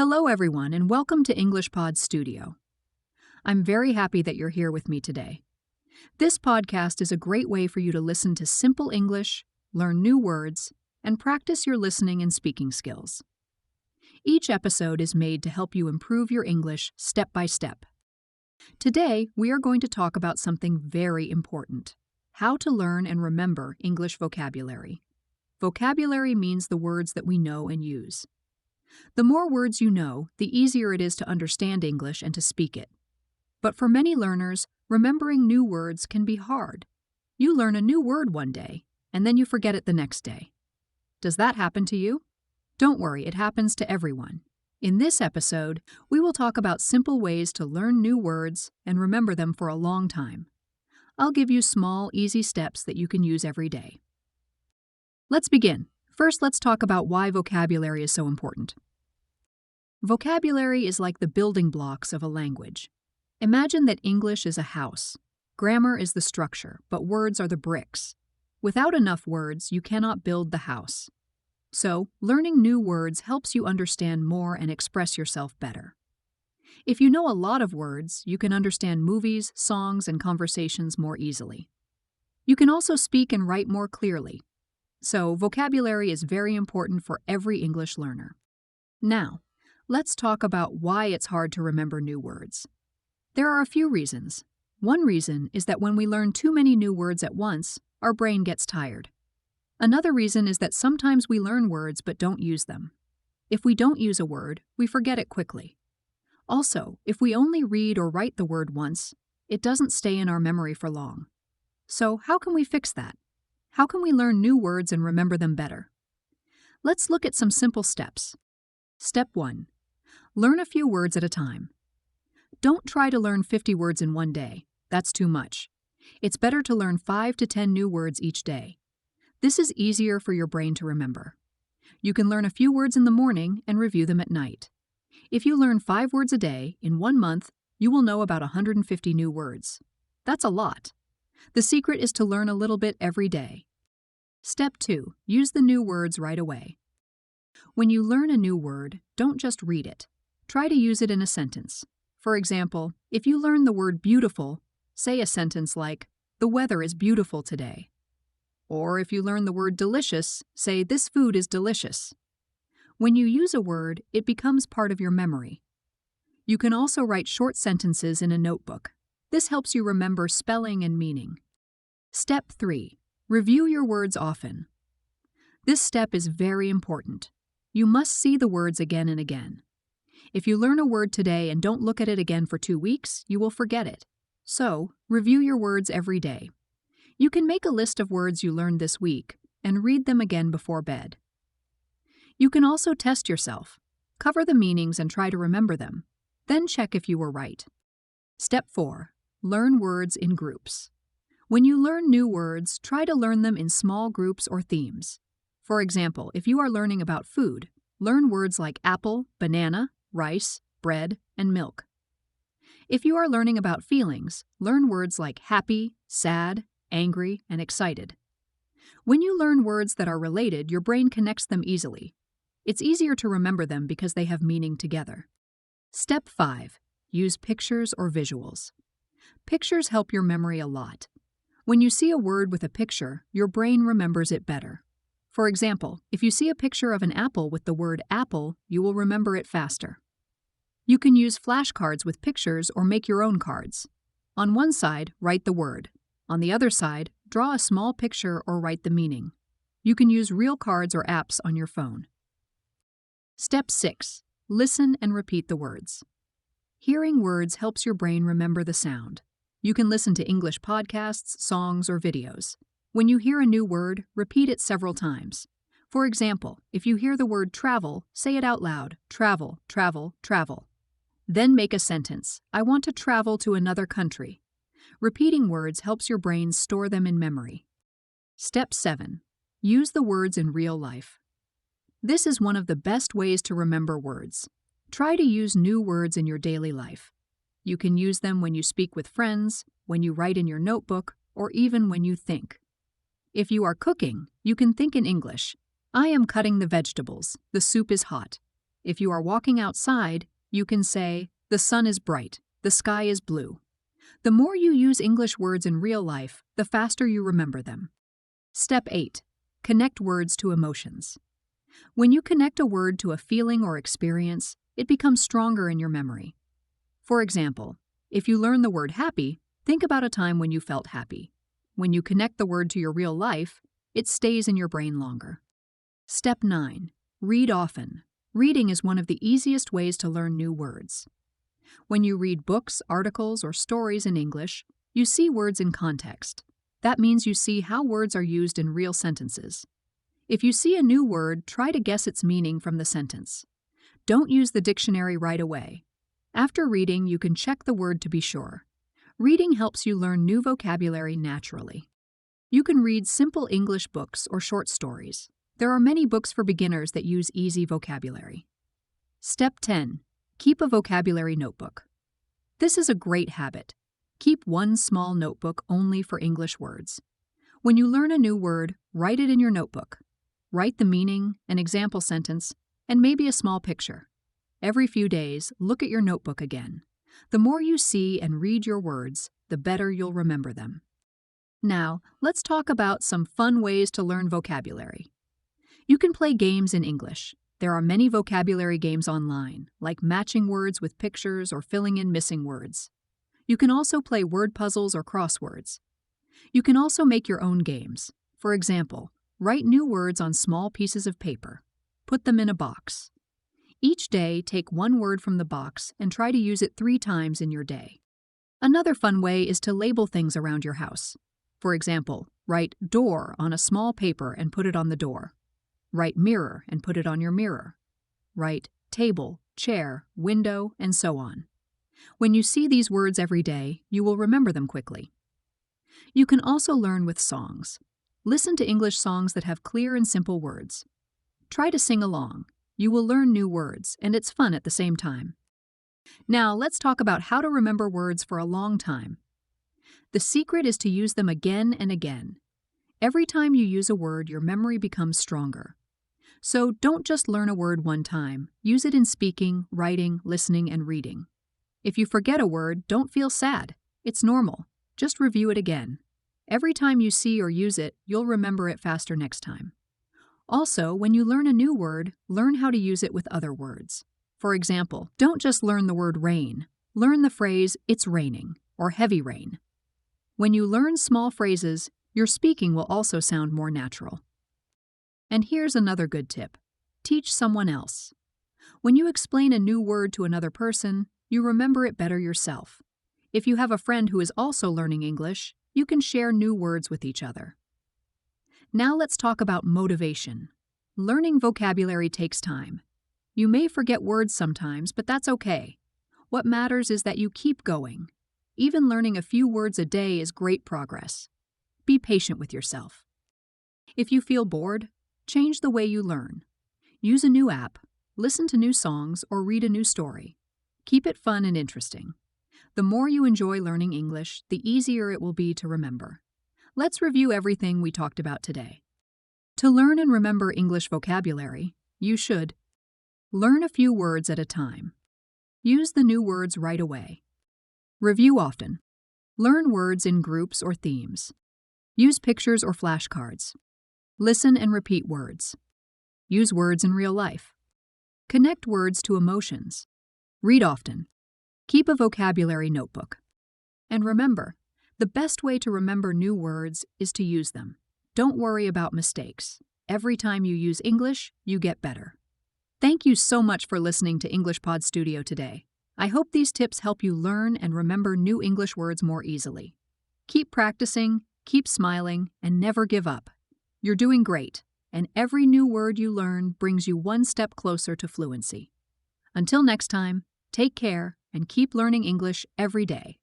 Hello, everyone, and welcome to English Pod Studio. I'm very happy that you're here with me today. This podcast is a great way for you to listen to simple English, learn new words, and practice your listening and speaking skills. Each episode is made to help you improve your English step by step. Today, we are going to talk about something very important: how to learn and remember English vocabulary. Vocabulary means the words that we know and use. The more words you know, the easier it is to understand English and to speak it. But for many learners, remembering new words can be hard. You learn a new word one day, and then you forget it the next day. Does that happen to you? Don't worry, it happens to everyone. In this episode, we will talk about simple ways to learn new words and remember them for a long time. I'll give you small, easy steps that you can use every day. Let's begin. First, let's talk about why vocabulary is so important. Vocabulary is like the building blocks of a language. Imagine that English is a house. Grammar is the structure, but words are the bricks. Without enough words, you cannot build the house. So, learning new words helps you understand more and express yourself better. If you know a lot of words, you can understand movies, songs, and conversations more easily. You can also speak and write more clearly. So, vocabulary is very important for every English learner. Now, let's talk about why it's hard to remember new words. There are a few reasons. One reason is that when we learn too many new words at once, our brain gets tired. Another reason is that sometimes we learn words but don't use them. If we don't use a word, we forget it quickly. Also, if we only read or write the word once, it doesn't stay in our memory for long. So, how can we fix that? How can we learn new words and remember them better? Let's look at some simple steps. Step 1. Learn a few words at a time. Don't try to learn 50 words in one day. That's too much. It's better to learn 5 to 10 new words each day. This is easier for your brain to remember. You can learn a few words in the morning and review them at night. If you learn 5 words a day, in 1 month, you will know about 150 new words. That's a lot. The secret is to learn a little bit every day. Step 2. Use the new words right away. When you learn a new word, don't just read it. Try to use it in a sentence. For example, if you learn the word beautiful, say a sentence like, "The weather is beautiful today." Or if you learn the word delicious, say, "This food is delicious." When you use a word, it becomes part of your memory. You can also write short sentences in a notebook. This helps you remember spelling and meaning. Step 3. Review your words often. This step is very important. You must see the words again and again. If you learn a word today and don't look at it again for 2 weeks, you will forget it. So, review your words every day. You can make a list of words you learned this week and read them again before bed. You can also test yourself. Cover the meanings and try to remember them. Then check if you were right. Step 4. Learn words in groups. When you learn new words, try to learn them in small groups or themes. For example, if you are learning about food, learn words like apple, banana, rice, bread, and milk. If you are learning about feelings, learn words like happy, sad, angry, and excited. When you learn words that are related, your brain connects them easily. It's easier to remember them because they have meaning together. Step 5. Use pictures or visuals. Pictures help your memory a lot. When you see a word with a picture, your brain remembers it better. For example, if you see a picture of an apple with the word apple, you will remember it faster. You can use flashcards with pictures or make your own cards. On one side, write the word. On the other side, draw a small picture or write the meaning. You can use real cards or apps on your phone. Step 6. Listen and repeat the words. Hearing words helps your brain remember the sound. You can listen to English podcasts, songs, or videos. When you hear a new word, repeat it several times. For example, if you hear the word travel, say it out loud: travel, travel, travel. Then make a sentence: I want to travel to another country. Repeating words helps your brain store them in memory. Step 7. Use the words in real life. This is one of the best ways to remember words. Try to use new words in your daily life. You can use them when you speak with friends, when you write in your notebook, or even when you think. If you are cooking, you can think in English. I am cutting the vegetables. The soup is hot. If you are walking outside, you can say, "The sun is bright, the sky is blue." The more you use English words in real life, the faster you remember them. Step 8. Connect words to emotions. When you connect a word to a feeling or experience, it becomes stronger in your memory. For example, if you learn the word happy, think about a time when you felt happy. When you connect the word to your real life, it stays in your brain longer. Step 9. Read often. Reading is one of the easiest ways to learn new words. When you read books, articles, or stories in English, you see words in context. That means you see how words are used in real sentences. If you see a new word, try to guess its meaning from the sentence. Don't use the dictionary right away. After reading, you can check the word to be sure. Reading helps you learn new vocabulary naturally. You can read simple English books or short stories. There are many books for beginners that use easy vocabulary. Step 10. Keep a vocabulary notebook. This is a great habit. Keep one small notebook only for English words. When you learn a new word, write it in your notebook. Write the meaning, an example sentence, and maybe a small picture. Every few days, look at your notebook again. The more you see and read your words, the better you'll remember them. Now, let's talk about some fun ways to learn vocabulary. You can play games in English. There are many vocabulary games online, like matching words with pictures or filling in missing words. You can also play word puzzles or crosswords. You can also make your own games. For example, write new words on small pieces of paper. Put them in a box. Each day, take one word from the box and try to use it 3 times in your day. Another fun way is to label things around your house. For example, write door on a small paper and put it on the door. Write mirror and put it on your mirror. Write table, chair, window, and so on. When you see these words every day, you will remember them quickly. You can also learn with songs. Listen to English songs that have clear and simple words. Try to sing along. You will learn new words, and it's fun at the same time. Now, let's talk about how to remember words for a long time. The secret is to use them again and again. Every time you use a word, your memory becomes stronger. So don't just learn a word one time. Use it in speaking, writing, listening, and reading. If you forget a word, don't feel sad. It's normal. Just review it again. Every time you see or use it, you'll remember it faster next time. Also, when you learn a new word, learn how to use it with other words. For example, don't just learn the word rain. Learn the phrase, "It's raining," or "heavy rain." When you learn small phrases, your speaking will also sound more natural. And here's another good tip. Teach someone else. When you explain a new word to another person, you remember it better yourself. If you have a friend who is also learning English, you can share new words with each other. Now let's talk about motivation. Learning vocabulary takes time. You may forget words sometimes, but that's okay. What matters is that you keep going. Even learning a few words a day is great progress. Be patient with yourself. If you feel bored, change the way you learn. Use a new app, listen to new songs, or read a new story. Keep it fun and interesting. The more you enjoy learning English, the easier it will be to remember. Let's review everything we talked about today. To learn and remember English vocabulary, you should learn a few words at a time. Use the new words right away. Review often. Learn words in groups or themes. Use pictures or flashcards. Listen and repeat words. Use words in real life. Connect words to emotions. Read often. Keep a vocabulary notebook. And remember, the best way to remember new words is to use them. Don't worry about mistakes. Every time you use English, you get better. Thank you so much for listening to English Pod Studio today. I hope these tips help you learn and remember new English words more easily. Keep practicing, keep smiling, and never give up. You're doing great, and every new word you learn brings you one step closer to fluency. Until next time, take care and keep learning English every day.